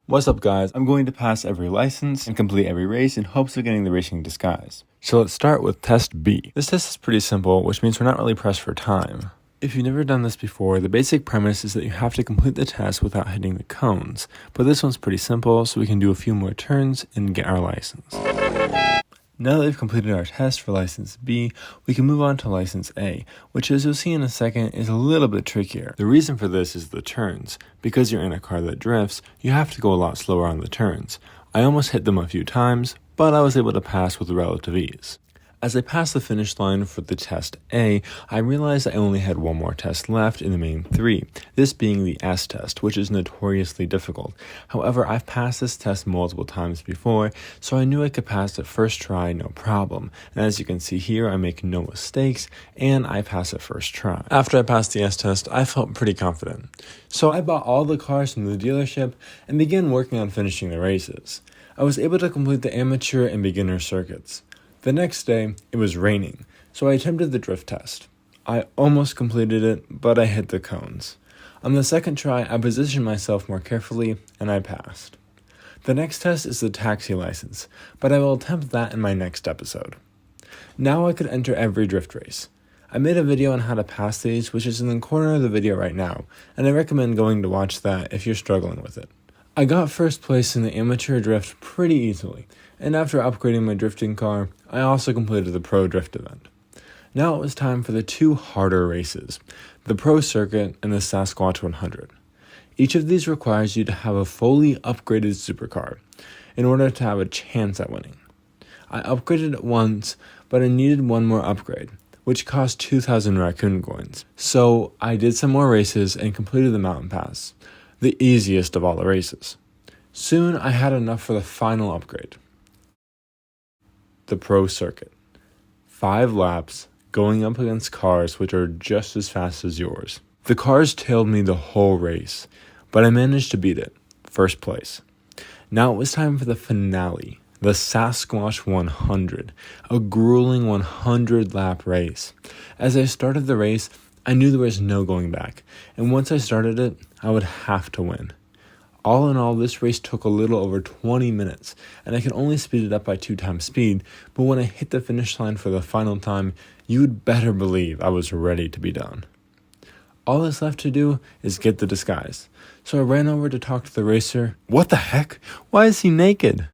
What's up guys, I'm going to pass every license and complete every race in hopes of getting the racing disguise. So let's start with test B. This test is pretty simple, which means we're not really pressed for time. If you've never done this before, the basic premise is that you have to complete the test without hitting the cones. But this one's pretty simple, so we can do a few more turns and get our license. Now that we've completed our test for license B, we can move on to license A, which as you'll see in a second is a little bit trickier. The reason for this is the turns. Because you're in a car that drifts, you have to go a lot slower on the turns. I almost hit them a few times, but I was able to pass with relative ease. As I passed the finish line for the test A, I realized I only had one more test left in the main three, this being the S test, which is notoriously difficult. However, I've passed this test multiple times before, so I knew I could pass it first try no problem. And as you can see here, I make no mistakes, and I pass it first try. After I passed the S test, I felt pretty confident. So I bought all the cars from the dealership and began working on finishing the races. I was able to complete the amateur and beginner circuits. The next day, it was raining, so I attempted the drift test. I almost completed it, but I hit the cones. On the second try, I positioned myself more carefully, and I passed. The next test is the taxi license, but I will attempt that in my next episode. Now I could enter every drift race. I made a video on how to pass these, which is in the corner of the video right now, and I recommend going to watch that if you're struggling with it. I got first place in the amateur drift pretty easily, and after upgrading my drifting car, I also completed the pro drift event. Now it was time for the two harder races, the pro circuit and the Sasquatch 100. Each of these requires you to have a fully upgraded supercar in order to have a chance at winning. I upgraded it once, but I needed one more upgrade, which cost 2,000 raccoon coins. So I did some more races and completed the mountain pass, the easiest of all the races. Soon I had enough for the final upgrade. The pro circuit. 5 laps, going up against cars which are just as fast as yours. The cars tailed me the whole race, but I managed to beat it, first place. Now it was time for the finale, the Sasquatch 100, a grueling 100 lap race. As I started the race, I knew there was no going back, and once I started it, I would have to win. All in all, this race took a little over 20 minutes, and I could only speed it up by 2 times speed, but when I hit the finish line for the final time, you'd better believe I was ready to be done. All that's left to do is get the disguise, so I ran over to talk to the racer. What the heck? Why is he naked?